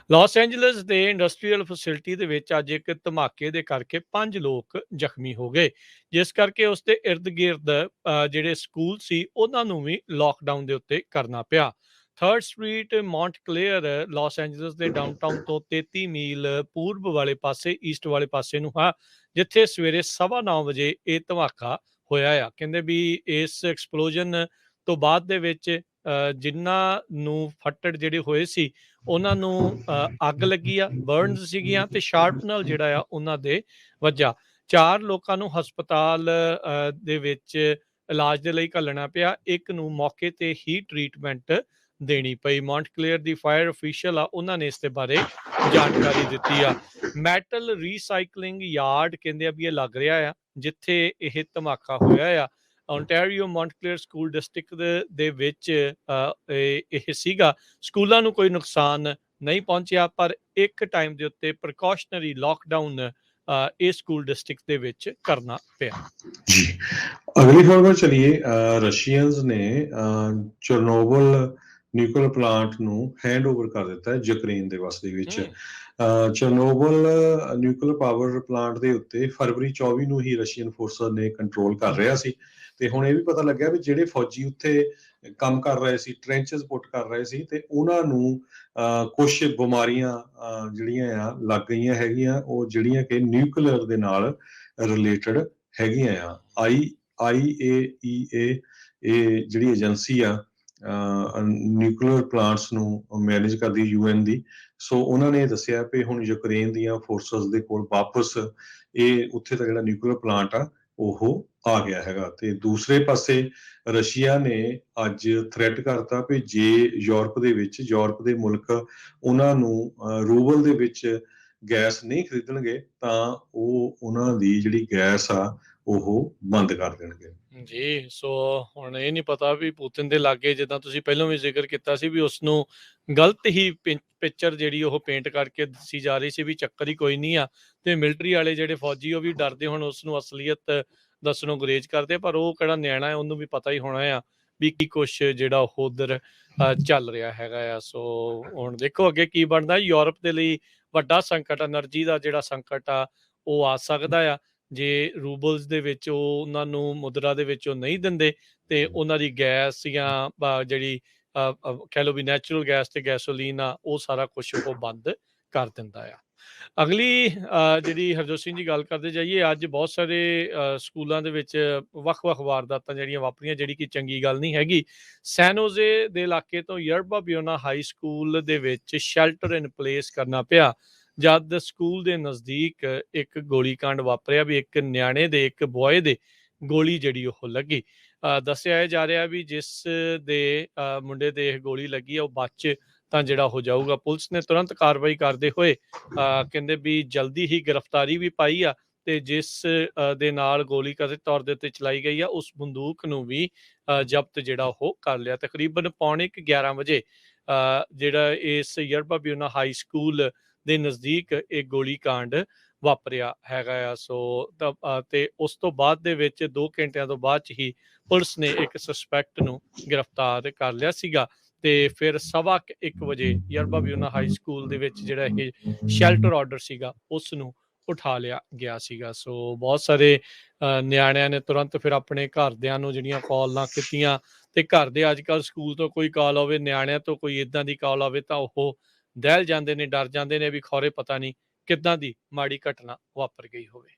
Las Angeles ਦੇ industrial facility ਦੇ ਵਿੱਚ ਅੱਜ ਇੱਕ ਧਮਾਕੇ ਦੇ ਕਰਕੇ 5 ਲੋਕ ਜ਼ਖਮੀ ਹੋ ਗਏ, ਜਿਸ ਕਰਕੇ ਉਸ ਦੇ ਇਰਦ ਗਿਰਦ ਜਿਹੜੇ ਸਕੂਲ ਸੀ ਉਹਨਾਂ ਨੂੰ ਵੀ ਲੋਕਡਾਊਨ ਦੇ ਉੱਤੇ ਕਰਨਾ ਪਿਆ। ਥਰਡ ਸਟਰੀਟ ਮੌਂਟਕਲੇਅਰ ਲਾਸ ਐਂਜਲਸ ਦੇ ਡਾਊਨਟਾਊਨ ਤੋਂ 33 ਮੀਲ ਪੂਰਬ ਵਾਲੇ ਪਾਸੇ ਈਸਟ ਵਾਲੇ ਪਾਸੇ ਨੂੰ ਹਾਂ, ਜਿੱਥੇ ਸਵੇਰੇ 9:15 ਵਜੇ ਇਹ ਧਮਾਕਾ ਹੋਇਆ ਆ। ਕਹਿੰਦੇ ਵੀ ਇਸ ਐਕਸਪਲੋਜਨ ਤੋਂ ਬਾਅਦ ਦੇ ਵਿੱਚ ਜਿਨ੍ਹਾਂ ਨੂੰ ਫੱਟੜ ਜਿਹੜੇ ਹੋਏ ਸੀ ਉਹਨਾਂ ਨੂੰ ਅੱਗ ਲੱਗੀ ਆ, ਬਰਨਸ ਸੀਗੀਆਂ ਤੇ ਸ਼ਾਰਪ ਨਾਲ ਜਿਹੜਾ ਆ ਉਹਨਾਂ ਦੇ ਵੱਜਾ। 4 ਲੋਕਾਂ ਨੂੰ ਹਸਪਤਾਲ ਦੇ ਵਿੱਚ ਇਲਾਜ ਦੇ ਲਈ ਘੱਲਣਾ ਪਿਆ। ਇੱਕ ਨੂੰ ਮੌਕੇ ਤੇ ਹੀ ਟ੍ਰੀਟਮੈਂਟ ਦੇਣੀ ਪਈ। ਮੌਂਟਕਲੇਅਰ ਦੀ ਫਾਇਰ ਅਫੀਸ਼ੀਅਲ ਆ, ਉਹਨਾਂ ਨੇ ਇਸ ਦੇ ਬਾਰੇ ਜਾਣਕਾਰੀ ਦਿੱਤੀ ਆ। ਮੈਟਲ ਰੀਸਾਈਕਲਿੰਗ ਯਾਰਡ ਕਹਿੰਦੇ ਆ ਵੀ ਇਹ ਲੱਗ ਰਿਹਾ ਆ ਜਿੱਥੇ ਇਹ ਧਮਾਕਾ ਹੋਇਆ ਆ। ਓਨਟਾਰੀਓ ਮੌਂਟਕਲੇਅਰ ਸਕੂਲ ਡਿਸਟ੍ਰਿਕਟ ਦੇ ਵਿੱਚ ਇਹ ਸੀਗਾ। ਸਕੂਲਾਂ ਨੂੰ ਕੋਈ ਨੁਕਸਾਨ ਨਹੀਂ ਪਹੁੰਚਿਆ, ਪਰ ਇੱਕ ਟਾਈਮ ਦੇ ਉੱਤੇ ਪ੍ਰੀਕਾਸ਼ਨਰੀ ਲਾਕਡਾਊਨ ਇਹ ਸਕੂਲ ਡਿਸਟ੍ਰਿਕਟ ਦੇ ਵਿੱਚ करना ਪਿਆ। जी, अगली खबर पर चलिए। रशियंस ने चेरनोबिल न्यूक्लियर प्लांट ਨੂੰ ਹੈਂਡਓਵਰ ਕਰ ਦਿੱਤਾ ਹੈ ਯੂਕਰੇਨ ਦੇ ਵਸ ਦੇ ਵਿੱਚ। ਚੇਰਨੋਬਿਲ ਨਿਊਕਲੀਅਰ ਪਾਵਰ ਪਲਾਂਟ ਦੇ ਉੱਤੇ ਫਰਵਰੀ 24 ਨੂੰ ਹੀ ਰਸ਼ੀਅਨ ਫੋਰਸਾਂ ਨੇ ਕੰਟਰੋਲ ਕਰ ਰਿਹਾ ਸੀ, ਤੇ ਹੁਣ ਇਹ ਵੀ ਪਤਾ ਲੱਗਿਆ ਵੀ ਜਿਹੜੇ ਫੌਜੀ ਉੱਥੇ ਕੰਮ ਕਰ ਰਹੇ ਸੀ, ਟ੍ਰੈਂਚਸ ਪੁੱਟ ਕਰ ਰਹੇ ਸੀ, ਤੇ ਉਹਨਾਂ ਨੂੰ ਕੁਝ ਬਿਮਾਰੀਆਂ ਜਿਹੜੀਆਂ ਆ ਲੱਗ ਗਈਆਂ ਹੈਗੀਆਂ, ਉਹ ਜਿਹੜੀਆਂ ਕਿ ਨਿਊਕਲੀਅਰ ਦੇ ਨਾਲ ਰਿਲੇਟਡ ਹੈਗੀਆਂ ਆ। IAEA ਇਹ ਜਿਹੜੀ ਏਜੰਸੀ ਆ ਨਿਊਕਲੀਅਰ ਪਲਾਂਟਸ ਨੂੰ ਮੈਨੇਜ ਕਰਦੀ UN ਦੀ, ਸੋ ਉਹਨਾਂ ਨੇ ਦੱਸਿਆ ਵੀ ਹੁਣ ਯੂਕਰੇਨ ਦੀਆਂ ਫੋਰਸਸ ਦੇ ਕੋਲ ਵਾਪਸ ਇਹ ਉੱਥੇ ਦਾ ਜਿਹੜਾ ਨਿਊਕਲੀਅਰ ਪਲਾਂਟ ਆ ਉਹ ਆ ਗਿਆ ਹੈਗਾ। ਤੇ ਦੂਸਰੇ ਪਾਸੇ ਰਸ਼ੀਆ ਨੇ ਅੱਜ ਥ੍ਰੈਟ ਕਰਤਾ ਵੀ ਜੇ ਯੂਰਪ ਦੇ ਮੁਲਕ ਉਹਨਾਂ ਨੂੰ ਰੂਬਲ ਦੇ ਵਿੱਚ ਗੈਸ ਨਹੀਂ ਖਰੀਦਣਗੇ ਤਾਂ ਉਹ ਉਹਨਾਂ ਦੀ ਜਿਹੜੀ ਗੈਸ ਆ ਉਹ ਬੰਦ ਕਰ ਦੇਣਗੇ। ਜੀ, ਸੋ ਹੁਣ ਇਹ ਨਹੀਂ ਪਤਾ ਵੀ ਪੁਤਿਨ ਦੇ ਲਾਗੇ, ਜਿੱਦਾਂ ਤੁਸੀਂ ਪਹਿਲਾਂ ਵੀ ਜ਼ਿਕਰ ਕੀਤਾ ਸੀ ਵੀ ਉਸਨੂੰ ਗਲਤ ਹੀ ਪਿਕਚਰ ਜਿਹੜੀ ਉਹ ਪੇਂਟ ਕਰਕੇ ਦੱਸੀ ਜਾ ਰਹੀ ਸੀ ਵੀ ਚੱਕਰ ਹੀ ਕੋਈ ਨਹੀਂ ਆ, ਤੇ ਮਿਲਟਰੀ ਵਾਲੇ ਜਿਹੜੇ ਫੌਜੀ ਉਹ ਵੀ ਡਰਦੇ ਹੁਣ ਉਸਨੂੰ ਅਸਲੀਅਤ ਦੱਸਣੋਂ ਗੁਰੇਜ਼ ਕਰਦੇ, ਪਰ ਉਹ ਕਿਹੜਾ ਨਿਆਣਾ ਹੈ, ਉਹਨੂੰ ਵੀ ਪਤਾ ਹੀ ਹੋਣਾ ਆ ਵੀ ਕੀ ਕੁਛ ਜਿਹੜਾ ਉਹ ਉਧਰ ਚੱਲ ਰਿਹਾ ਹੈਗਾ ਆ। ਸੋ ਹੁਣ ਦੇਖੋ ਅੱਗੇ ਕੀ ਬਣਦਾ। ਯੂਰਪ ਦੇ ਲਈ ਵੱਡਾ ਸੰਕਟ, એનર્ਜੀ ਦਾ ਜਿਹੜਾ ਸੰਕਟ ਆ ਉਹ ਆ ਸਕਦਾ ਆ ਜੇ ਰੂਬਲਸ ਦੇ ਵਿੱਚ ਉਹ ਉਹਨਾਂ ਨੂੰ ਮੁਦਰਾ ਦੇ ਵਿੱਚ ਉਹ ਨਹੀਂ ਦਿੰਦੇ ਤੇ ਉਹਨਾਂ ਦੀ ਗੈਸ ਜਾਂ ਜਿਹੜੀ ਕਹਿ ਲਓ ਵੀ ਨੈਚੁਰਲ ਗੈਸ ਤੇ ਗੈਸੋਲੀਨ ਆ ਉਹ ਸਾਰਾ ਕੁਛ ਉਹ ਬੰਦ ਕਰ ਦਿੰਦਾ ਆ। ਅਗਲੀ ਜਿਹੜੀ ਹਰਜੋਤ ਸਿੰਘ ਜੀ ਗੱਲ ਕਰਦੇ ਜਾਈਏ, ਅੱਜ ਬਹੁਤ ਸਾਰੇ ਸਕੂਲਾਂ ਦੇ ਵਿੱਚ ਵੱਖ-ਵੱਖ ਵਾਰਦਾਤਾਂ ਜਿਹੜੀਆਂ ਵਾਪਰੀਆਂ, ਜਿਹੜੀ ਕਿ ਚੰਗੀ ਗੱਲ ਨਹੀਂ ਹੈਗੀ। ਸੈਨੋਜ਼ੇ ਦੇ ਇਲਾਕੇ ਤੋਂ ਯਰਬਾ ਬਿਓਨਾ ਹਾਈ ਸਕੂਲ ਦੇ ਵਿੱਚ ਸ਼ੈਲਟਰ ਇਨ ਪਲੇਸ ਕਰਨਾ ਪਿਆ ਜਦ ਸਕੂਲ ਦੇ ਨਜ਼ਦੀਕ ਇੱਕ ਗੋਲੀकांड ਵਾਪਰਿਆ ਵੀ ਇੱਕ ਨਿਆਣੇ ਦੇ, ਇੱਕ ਬॉय ਦੇ ਗੋਲੀ ਜਿਹੜੀ ਉਹ ਲੱਗੀ। ਦੱਸਿਆ ਜਾ ਰਿਹਾ ਵੀ ਜਿਸ ਦੇ ਮੁੰਡੇ ਦੇ ਇਹ ਗੋਲੀ ਲੱਗੀ ਆ ਉਹ ਬਚ ਤਾਂ ਜਿਹੜਾ ਹੋ ਜਾਊਗਾ। ਪੁਲਿਸ ਨੇ ਤੁਰੰਤ ਕਾਰਵਾਈ ਕਰਦੇ ਹੋਏ ਕਹਿੰਦੇ ਵੀ ਜਲਦੀ ਹੀ ਗ੍ਰਿਫਤਾਰੀ ਵੀ ਪਾਈ ਆ, ਤੇ ਜਿਸ ਦੇ ਨਾਲ ਗੋਲੀ ਕਥਿਤ ਤੌਰ ਦੇ ਉੱਤੇ ਚਲਾਈ ਗਈ ਆ ਉਸ ਬੰਦੂਕ ਨੂੰ ਵੀ ਜ਼ਬਤ ਜਿਹੜਾ ਉਹ ਕਰ ਲਿਆ। ਤਕਰੀਬਨ 11:15 ਵਜੇ ਜਿਹੜਾ ਇਸ ਯਰਬਾ ਬਿਓਨਾ ਹਾਈ ਸਕੂਲ ਦੇ ਨਜ਼ਦੀਕ ਇਹ ਗੋਲੀकांड ਵਾਪਰਿਆ ਹੈਗਾ ਆ। ਸੋ ਤੇ ਉਸ ਤੋਂ ਬਾਅਦ ਦੇ ਵਿੱਚ 2 ਘੰਟਿਆਂ ਤੋਂ ਬਾਅਦ 'ਚ ਹੀ ਪੁਲਿਸ ਨੇ ਇੱਕ ਸਸਪੈਕਟ ਨੂੰ ਗ੍ਰਿਫਤਾਰ ਕਰ ਲਿਆ ਸੀਗਾ, ਤੇ ਫਿਰ 1:15 ਵਜੇ ਯਰਬਾ ਬਿਓਨਾ ਹਾਈ ਸਕੂਲ ਦੇ ਵਿੱਚ ਜਿਹੜਾ ਇਹ ਸ਼ੈਲਟਰ ਆਰਡਰ ਸੀਗਾ ਉਸ ਨੂੰ ਉਠਾ ਲਿਆ ਗਿਆ ਸੀਗਾ। ਸੋ ਬਹੁਤ ਸਾਰੇ ਨਿਆਣਿਆਂ ਨੇ ਤੁਰੰਤ ਫਿਰ ਆਪਣੇ ਘਰਦਿਆਂ ਨੂੰ ਜਿਹੜੀਆਂ ਕਾਲਾਂ ਕੀਤੀਆਂ, ਤੇ ਘਰ ਦੇ ਅੱਜ ਕੱਲ੍ਹ ਸਕੂਲ ਤੋਂ ਕੋਈ ਕਾਲ ਆਵੇ, ਨਿਆਣਿਆਂ ਤੋਂ ਕੋਈ ਇੱਦਾਂ ਦੀ ਕਾਲ ਆਵੇ ਤਾਂ ਉਹ ਦਹਿਲ ਜਾਂਦੇ ਨੇ, ਡਰ ਜਾਂਦੇ ਨੇ ਵੀ ਖੌਰੇ ਪਤਾ ਨਹੀਂ ਕਿੱਦਾਂ ਦੀ ਮਾੜੀ ਘਟਨਾ ਵਾਪਰ ਗਈ ਹੋਵੇ।